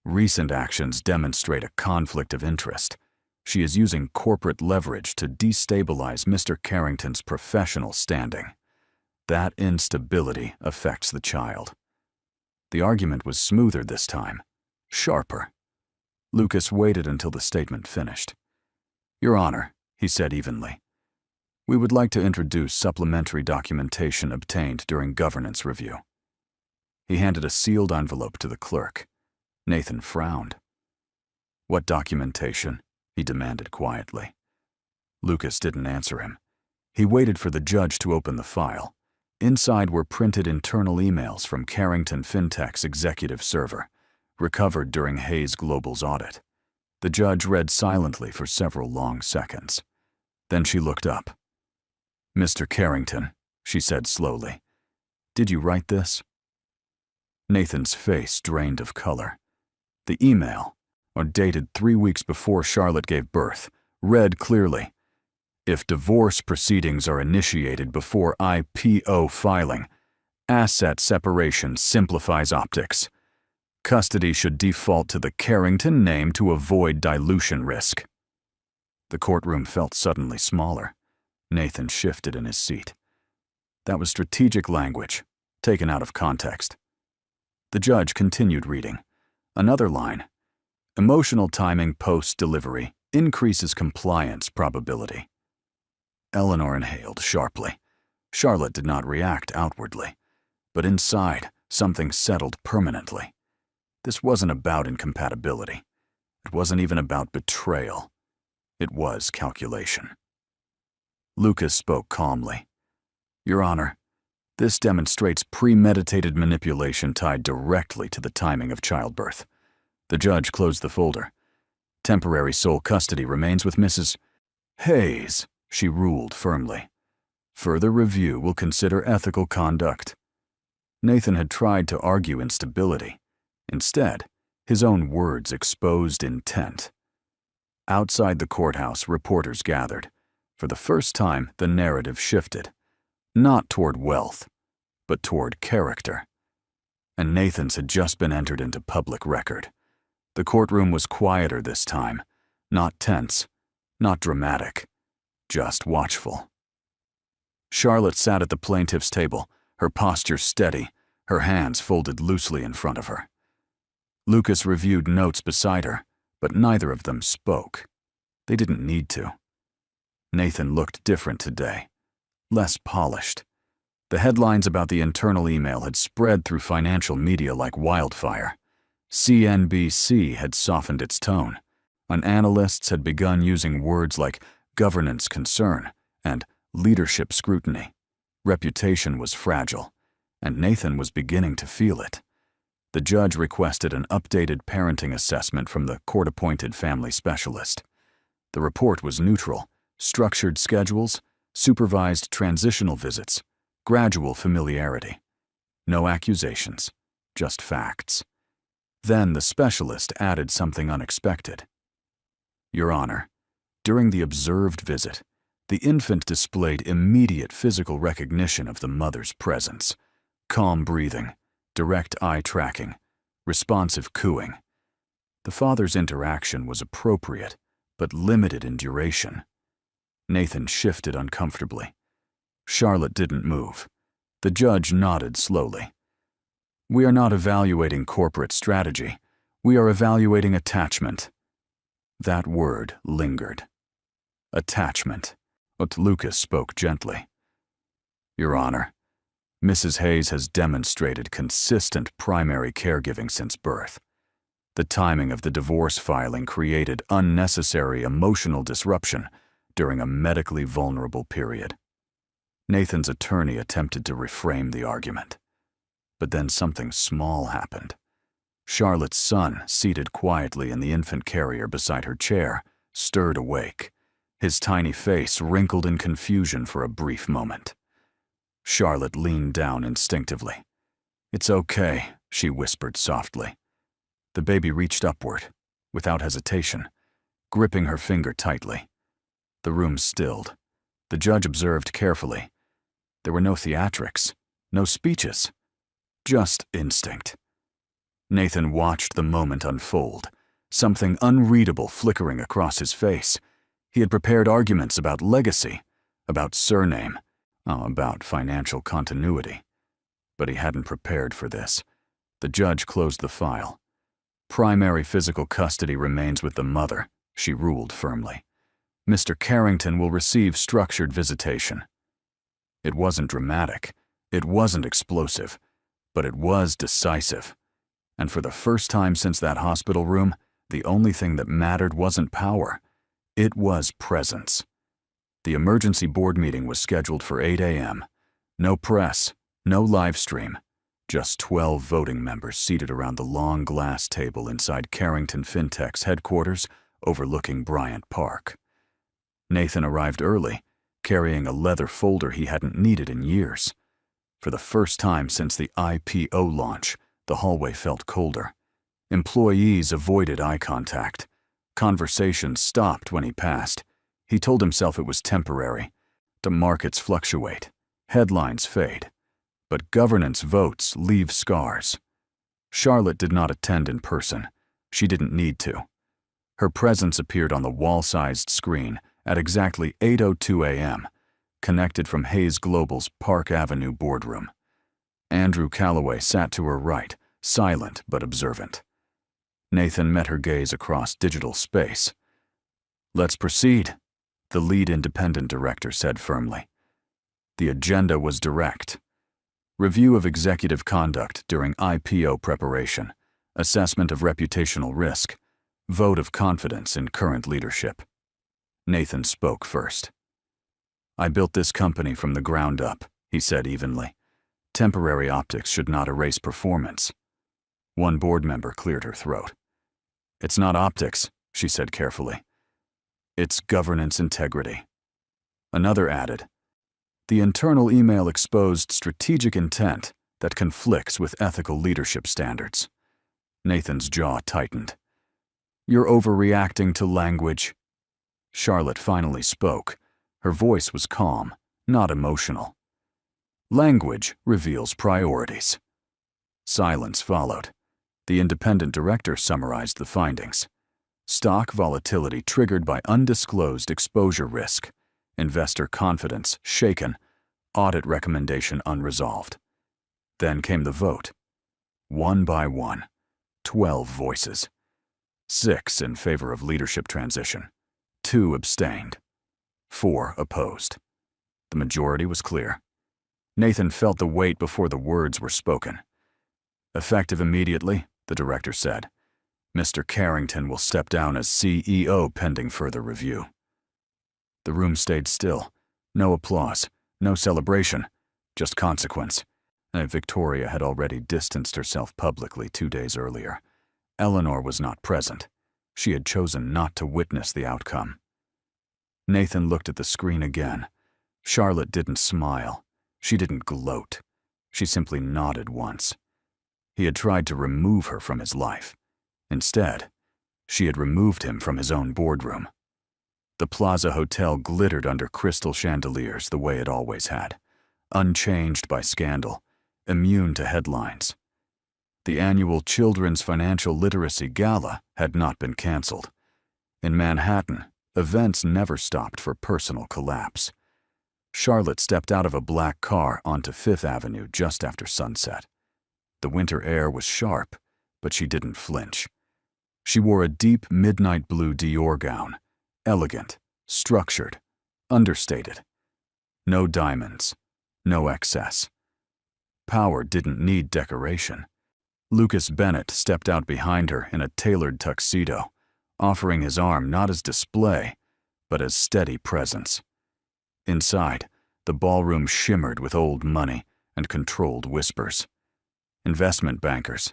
recent actions demonstrate a conflict of interest. She is using corporate leverage to destabilize Mr. Carrington's professional standing. That instability affects the child." The argument was smoother this time, sharper. Lucas waited until the statement finished. "Your Honor," he said evenly, "we would like to introduce supplementary documentation obtained during governance review." He handed a sealed envelope to the clerk. Nathan frowned. "What documentation?" he demanded quietly. Lucas didn't answer him. He waited for the judge to open the file. Inside were printed internal emails from Carrington FinTech's executive server, recovered during Hayes Global's audit. The judge read silently for several long seconds. Then she looked up. "Mr. Carrington," she said slowly, "did you write this?" Nathan's face drained of color. The email, or dated 3 weeks before Charlotte gave birth, read clearly, "If divorce proceedings are initiated before IPO filing, asset separation simplifies optics. Custody should default to the Carrington name to avoid dilution risk." The courtroom felt suddenly smaller. Nathan shifted in his seat. That was strategic language, taken out of context. The judge continued reading. Another line. "Emotional timing post-delivery increases compliance probability." Eleanor inhaled sharply. Charlotte did not react outwardly, but inside, something settled permanently. This wasn't about incompatibility. It wasn't even about betrayal. It was calculation. Lucas spoke calmly. "Your Honor, this demonstrates premeditated manipulation tied directly to the timing of childbirth." The judge closed the folder. "Temporary sole custody remains with Mrs. Hayes," she ruled firmly. "Further review will consider ethical conduct." Nathan had tried to argue instability. Instead, his own words exposed intent. Outside the courthouse, reporters gathered. For the first time, the narrative shifted. Not toward wealth, but toward character. And Nathan's had just been entered into public record. The courtroom was quieter this time, not tense, not dramatic, just watchful. Charlotte sat at the plaintiff's table, her posture steady, her hands folded loosely in front of her. Lucas reviewed notes beside her, but neither of them spoke. They didn't need to. Nathan looked different today, less polished. The headlines about the internal email had spread through financial media like wildfire. CNBC had softened its tone, and analysts had begun using words like governance concern and leadership scrutiny. Reputation was fragile, and Nathan was beginning to feel it. The judge requested an updated parenting assessment from the court-appointed family specialist. The report was neutral: structured schedules, supervised transitional visits, gradual familiarity. No accusations, just facts. Then the specialist added something unexpected. "Your Honor, during the observed visit, the infant displayed immediate physical recognition of the mother's presence, calm breathing, direct eye tracking, responsive cooing. The father's interaction was appropriate, but limited in duration." Nathan shifted uncomfortably. Charlotte didn't move. The judge nodded slowly. "We are not evaluating corporate strategy. We are evaluating attachment." That word lingered. Attachment. But Lucas spoke gently. "Your Honor, Mrs. Hayes has demonstrated consistent primary caregiving since birth. The timing of the divorce filing created unnecessary emotional disruption during a medically vulnerable period." Nathan's attorney attempted to reframe the argument. But then something small happened. Charlotte's son, seated quietly in the infant carrier beside her chair, stirred awake, his tiny face wrinkled in confusion for a brief moment. Charlotte leaned down instinctively. "It's okay," she whispered softly. The baby reached upward, without hesitation, gripping her finger tightly. The room stilled. The judge observed carefully. There were no theatrics, no speeches, just instinct. Nathan watched the moment unfold, something unreadable flickering across his face. He had prepared arguments about legacy, about surname, about financial continuity. But he hadn't prepared for this. The judge closed the file. "Primary physical custody remains with the mother," she ruled firmly. "Mr. Carrington will receive structured visitation." It wasn't dramatic, it wasn't explosive, but it was decisive. And for the first time since that hospital room, the only thing that mattered wasn't power, it was presence. The emergency board meeting was scheduled for 8 a.m. No press, no live stream, just 12 voting members seated around the long glass table inside Carrington FinTech's headquarters overlooking Bryant Park. Nathan arrived early, carrying a leather folder he hadn't needed in years. For the first time since the IPO launch, the hallway felt colder. Employees avoided eye contact. Conversations stopped when he passed. He told himself it was temporary. The markets fluctuate. Headlines fade. But governance votes leave scars. Charlotte did not attend in person. She didn't need to. Her presence appeared on the wall-sized screen at exactly 8:02 a.m., connected from Hayes Global's Park Avenue boardroom. Andrew Calloway sat to her right, silent but observant. Nathan met her gaze across digital space. "Let's proceed," the lead independent director said firmly. The agenda was direct. Review of executive conduct during IPO preparation, assessment of reputational risk, vote of confidence in current leadership. Nathan spoke first. "I built this company from the ground up," he said evenly. "Temporary optics should not erase performance." One board member cleared her throat. "It's not optics," she said carefully. "It's governance integrity." Another added, "The internal email exposed strategic intent that conflicts with ethical leadership standards." Nathan's jaw tightened. "You're overreacting to language." Charlotte finally spoke. Her voice was calm, not emotional. "Language reveals priorities." Silence followed. The independent director summarized the findings. Stock volatility triggered by undisclosed exposure risk. Investor confidence shaken. Audit recommendation unresolved. Then came the vote. One by one, 12 voices. 6 in favor of leadership transition. 2 abstained. 4 opposed. The majority was clear. Nathan felt the weight before the words were spoken. "Effective immediately," the director said. "Mr. Carrington will step down as CEO pending further review." The room stayed still. No applause, no celebration, just consequence. Victoria had already distanced herself publicly 2 days earlier. Eleanor was not present. She had chosen not to witness the outcome. Nathan looked at the screen again. Charlotte didn't smile. She didn't gloat. She simply nodded once. He had tried to remove her from his life. Instead, she had removed him from his own boardroom. The Plaza Hotel glittered under crystal chandeliers the way it always had, unchanged by scandal, immune to headlines. The annual Children's Financial Literacy Gala had not been canceled. In Manhattan, events never stopped for personal collapse. Charlotte stepped out of a black car onto Fifth Avenue just after sunset. The winter air was sharp, but she didn't flinch. She wore a deep midnight blue Dior gown, elegant, structured, understated. No diamonds, no excess. Power didn't need decoration. Lucas Bennett stepped out behind her in a tailored tuxedo, offering his arm not as display, but as steady presence. Inside, the ballroom shimmered with old money and controlled whispers. Investment bankers,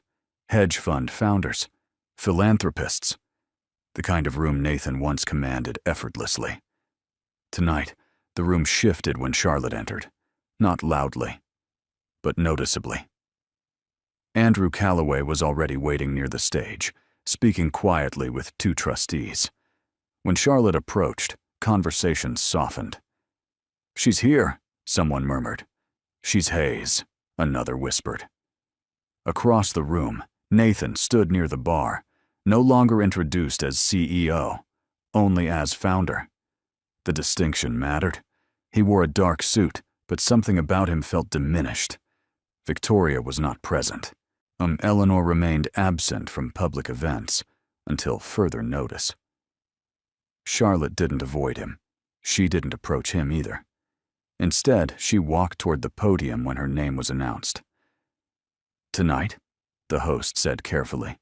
hedge fund founders, philanthropists, the kind of room Nathan once commanded effortlessly. Tonight, the room shifted when Charlotte entered, not loudly, but noticeably. Andrew Calloway was already waiting near the stage, speaking quietly with 2 trustees. When Charlotte approached, conversations softened. "She's here," someone murmured. "She's Hayes," another whispered. Across the room, Nathan stood near the bar, no longer introduced as CEO, only as founder. The distinction mattered. He wore a dark suit, but something about him felt diminished. Victoria was not present. Eleanor remained absent from public events until further notice. Charlotte didn't avoid him. She didn't approach him either. Instead, she walked toward the podium when her name was announced. "Tonight," the host said carefully,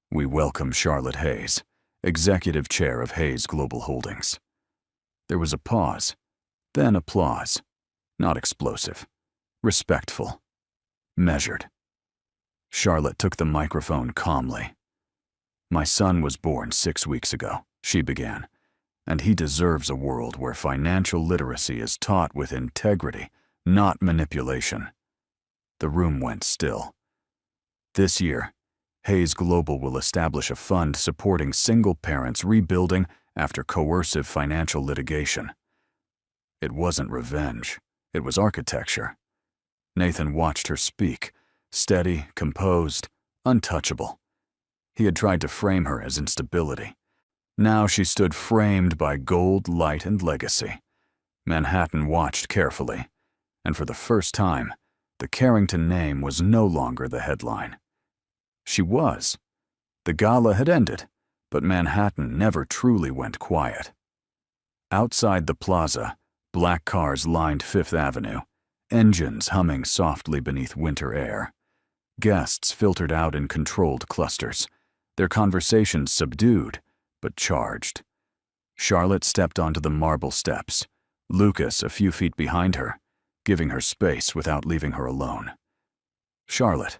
"we welcome Charlotte Hayes, Executive Chair of Hayes Global Holdings." There was a pause, then applause, not explosive, respectful, measured. Charlotte took the microphone calmly. "My son was born 6 weeks ago," she began, "and he deserves a world where financial literacy is taught with integrity, not manipulation." The room went still. This year, Hayes Global will establish a fund supporting single parents rebuilding after coercive financial litigation. It wasn't revenge. It was architecture. Nathan watched her speak, steady, composed, untouchable. He had tried to frame her as instability. Now she stood framed by gold, light, and legacy. Manhattan watched carefully, and for the first time, the Carrington name was no longer the headline. She was. The gala had ended, but Manhattan never truly went quiet. Outside the plaza, black cars lined Fifth Avenue, engines humming softly beneath winter air. Guests filtered out in controlled clusters, their conversations subdued but charged. Charlotte stepped onto the marble steps, Lucas a few feet behind her, giving her space without leaving her alone. Charlotte.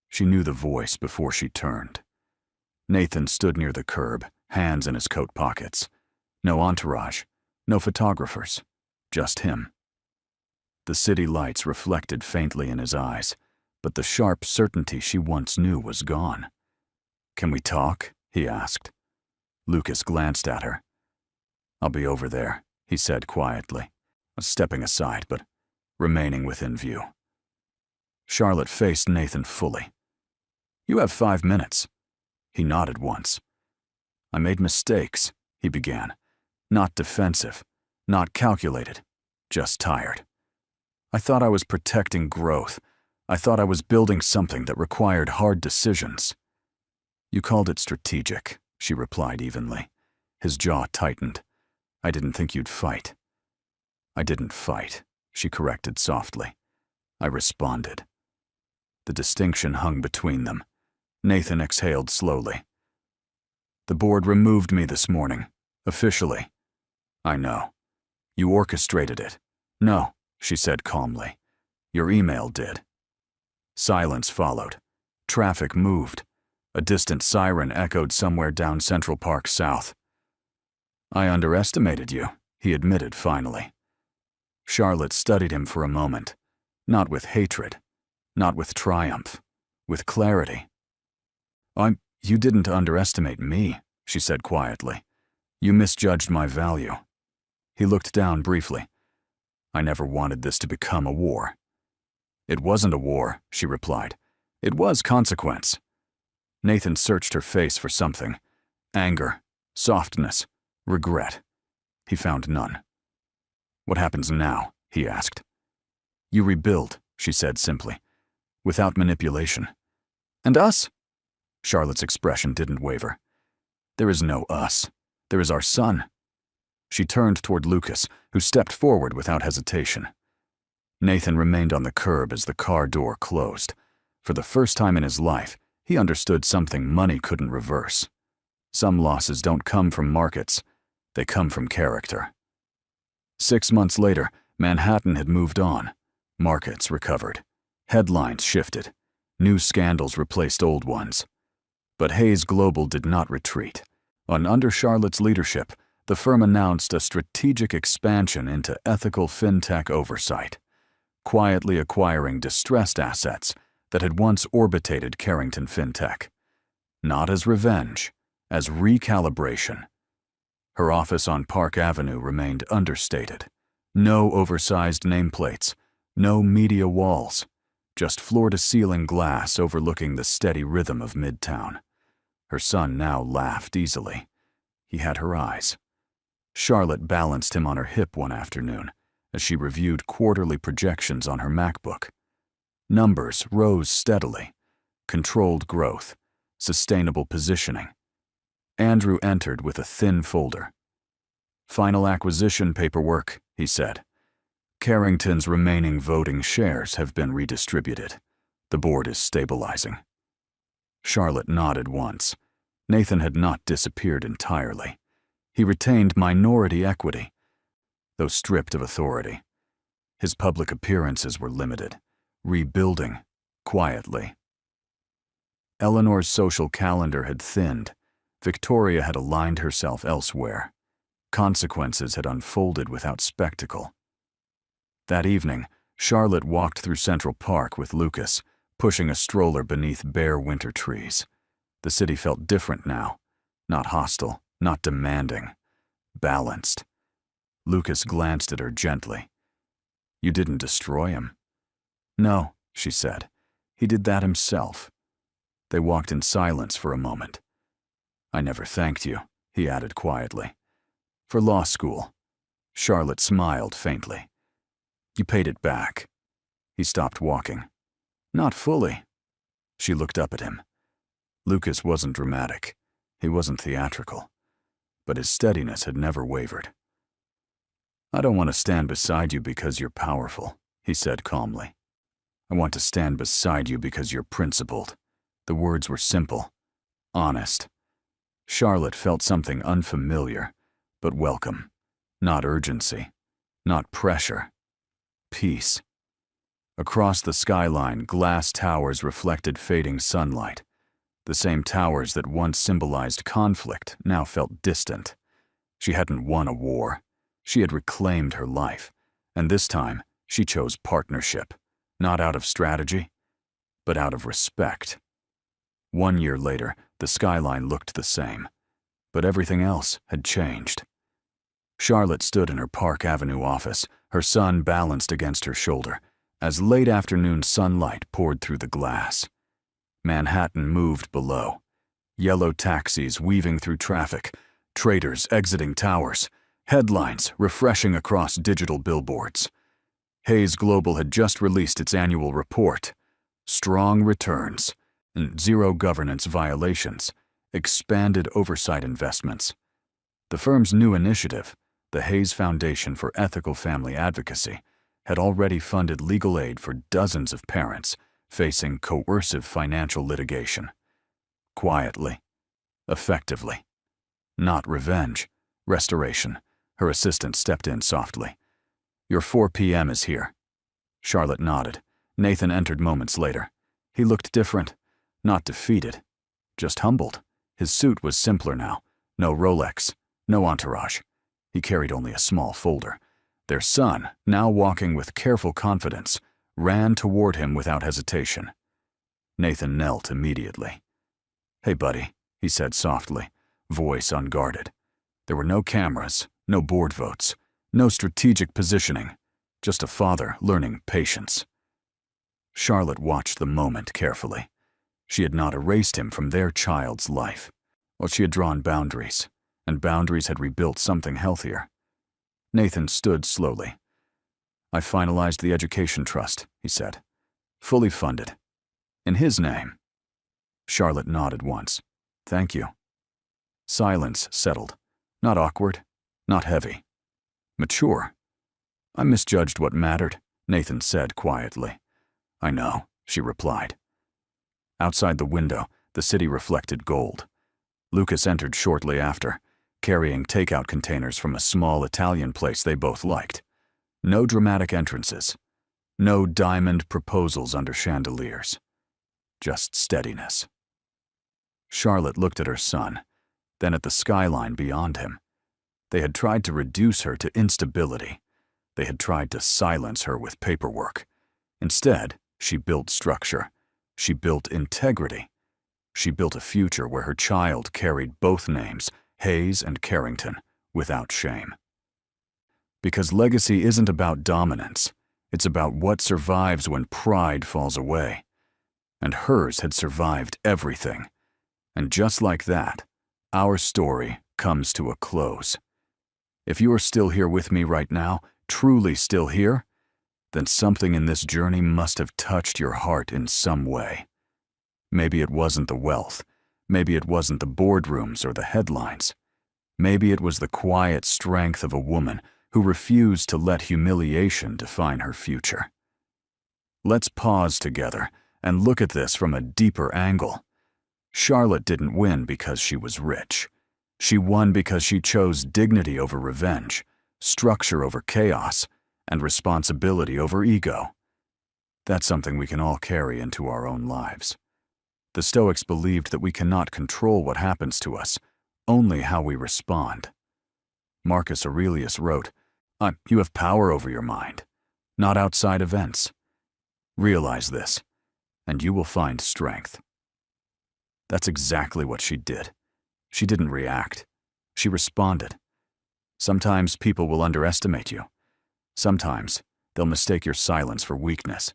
She knew the voice before she turned. Nathan stood near the curb, hands in his coat pockets. No entourage, no photographers, just him. The city lights reflected faintly in his eyes, but the sharp certainty she once knew was gone. "Can we talk?" he asked. Lucas glanced at her. "I'll be over there," he said quietly, stepping aside but remaining within view. Charlotte faced Nathan fully. "You have 5 minutes." He nodded once. "I made mistakes," he began. "Not defensive, not calculated, just tired. I thought I was protecting growth. I thought I was building something that required hard decisions." "You called it strategic," she replied evenly. His jaw tightened. "I didn't think you'd fight." "I didn't fight," she corrected softly. "I responded." The distinction hung between them. Nathan exhaled slowly. "The board removed me this morning, officially." "I know. You orchestrated it." "No," she said calmly. "Your email did." Silence followed. Traffic moved. A distant siren echoed somewhere down Central Park South. "I underestimated you," he admitted finally. Charlotte studied him for a moment, not with hatred, not with triumph, with clarity. You didn't underestimate me," she said quietly. "You misjudged my value." He looked down briefly. "I never wanted this to become a war." "It wasn't a war," she replied. "It was consequence." Nathan searched her face for something. Anger, softness, regret. He found none. "What happens now?" he asked. "You rebuild," she said simply, "without manipulation." "And us?" Charlotte's expression didn't waver. "There is no us. There is our son." She turned toward Lucas, who stepped forward without hesitation. Nathan remained on the curb as the car door closed. For the first time in his life, he understood something money couldn't reverse. Some losses don't come from markets. They come from character. 6 months later, Manhattan had moved on. Markets recovered. Headlines shifted. New scandals replaced old ones. But Hayes Global did not retreat. Under Charlotte's leadership, the firm announced a strategic expansion into ethical fintech oversight, quietly acquiring distressed assets that had once orbitated Carrington Fintech. Not as revenge, as recalibration. Her office on Park Avenue remained understated. No oversized nameplates, no media walls, just floor-to-ceiling glass overlooking the steady rhythm of Midtown. Her son now laughed easily. He had her eyes. Charlotte balanced him on her hip one afternoon as she reviewed quarterly projections on her MacBook. Numbers rose steadily. Controlled growth, sustainable positioning. Andrew entered with a thin folder. "Final acquisition paperwork," he said. "Carrington's remaining voting shares have been redistributed. The board is stabilizing." Charlotte nodded once. Nathan had not disappeared entirely. He retained minority equity, though stripped of authority. His public appearances were limited, rebuilding quietly. Eleanor's social calendar had thinned. Victoria had aligned herself elsewhere. Consequences had unfolded without spectacle. That evening, Charlotte walked through Central Park with Lucas, pushing a stroller beneath bare winter trees. The city felt different now. Not hostile, not demanding. Balanced. Lucas glanced at her gently. "You didn't destroy him." "No," she said. "He did that himself." They walked in silence for a moment. "I never thanked you," he added quietly. "For law school." Charlotte smiled faintly. "You paid it back." He stopped walking. "Not fully." She looked up at him. Lucas wasn't dramatic. He wasn't theatrical. But his steadiness had never wavered. "I don't want to stand beside you because you're powerful," he said calmly. "I want to stand beside you because you're principled." The words were simple, honest. Charlotte felt something unfamiliar, but welcome. Not urgency, not pressure. Peace. Across the skyline, glass towers reflected fading sunlight. The same towers that once symbolized conflict now felt distant. She hadn't won a war. She had reclaimed her life, and this time she chose partnership, not out of strategy, but out of respect. 1 year later, the skyline looked the same, but everything else had changed. Charlotte stood in her Park Avenue office, her son balanced against her shoulder, as late afternoon sunlight poured through the glass. Manhattan moved below. Yellow taxis weaving through traffic, traders exiting towers, headlines refreshing across digital billboards. Hayes Global had just released its annual report. Strong returns, and zero governance violations, expanded oversight investments. The firm's new initiative, the Hayes Foundation for Ethical Family Advocacy, had already funded legal aid for dozens of parents facing coercive financial litigation. Quietly, effectively. Not revenge, restoration. Her assistant stepped in softly. "Your 4 p.m. is here." Charlotte nodded. Nathan entered moments later. He looked different, not defeated, just humbled. His suit was simpler now. No Rolex, no entourage. He carried only a small folder. Their son, now walking with careful confidence, ran toward him without hesitation. Nathan knelt immediately. "Hey, buddy," he said softly, voice unguarded. There were no cameras, no board votes, no strategic positioning, just a father learning patience. Charlotte watched the moment carefully. She had not erased him from their child's life. Well, she had drawn boundaries, and boundaries had rebuilt something healthier. Nathan stood slowly. "I finalized the education trust," he said. "Fully funded. In his name." Charlotte nodded once. "Thank you." Silence settled. Not awkward, not heavy. Mature. "I misjudged what mattered," Nathan said quietly. "I know," she replied. Outside the window, the city reflected gold. Lucas entered shortly after, carrying takeout containers from a small Italian place they both liked. No dramatic entrances. No diamond proposals under chandeliers. Just steadiness. Charlotte looked at her son, then at the skyline beyond him. They had tried to reduce her to instability. They had tried to silence her with paperwork. Instead, she built structure. She built integrity. She built a future where her child carried both names, Hayes and Carrington, without shame. Because legacy isn't about dominance. It's about what survives when pride falls away. And hers had survived everything. And just like that, our story comes to a close. If you are still here with me right now, truly still here, then something in this journey must have touched your heart in some way. Maybe it wasn't the wealth. Maybe it wasn't the boardrooms or the headlines. Maybe it was the quiet strength of a woman who refused to let humiliation define her future. Let's pause together and look at this from a deeper angle. Charlotte didn't win because she was rich. She won because she chose dignity over revenge, structure over chaos, and responsibility over ego. That's something we can all carry into our own lives. The Stoics believed that we cannot control what happens to us, only how we respond. Marcus Aurelius wrote, "You have power over your mind, not outside events." Realize this. and you will find strength." That's exactly what she did. She didn't react. She responded. Sometimes people will underestimate you. Sometimes they'll mistake your silence for weakness.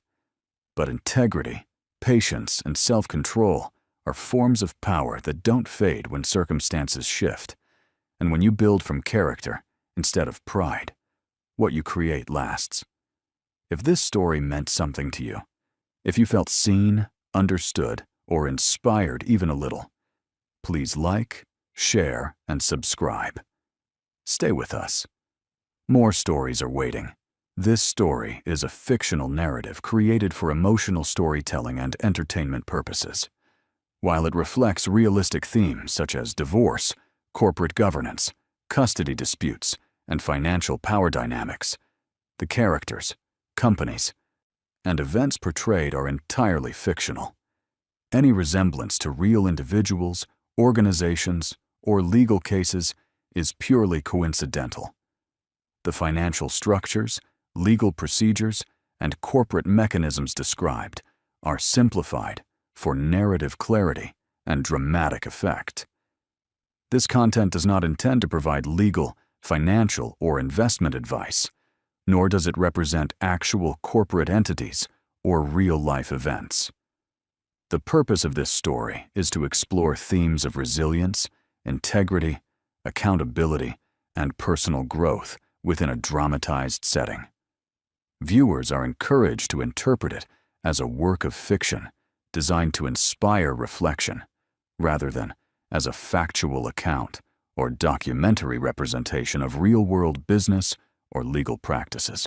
But integrity, patience, and self-control are forms of power that don't fade when circumstances shift. And when you build from character instead of pride, what you create lasts. If this story meant something to you, if you felt seen, understood, or inspired even a little, please like, share, and subscribe. Stay with us. More stories are waiting. This story is a fictional narrative created for emotional storytelling and entertainment purposes. While it reflects realistic themes such as divorce, corporate governance, custody disputes, and financial power dynamics, the characters, companies, and events portrayed are entirely fictional. Any resemblance to real individuals, organizations, or legal cases is purely coincidental. The financial structures, legal procedures, and corporate mechanisms described are simplified for narrative clarity and dramatic effect. This content does not intend to provide legal, financial, or investment advice, nor does it represent actual corporate entities or real-life events. The purpose of this story is to explore themes of resilience, integrity, accountability, and personal growth within a dramatized setting. Viewers are encouraged to interpret it as a work of fiction designed to inspire reflection, rather than as a factual account or documentary representation of real-world business or legal practices.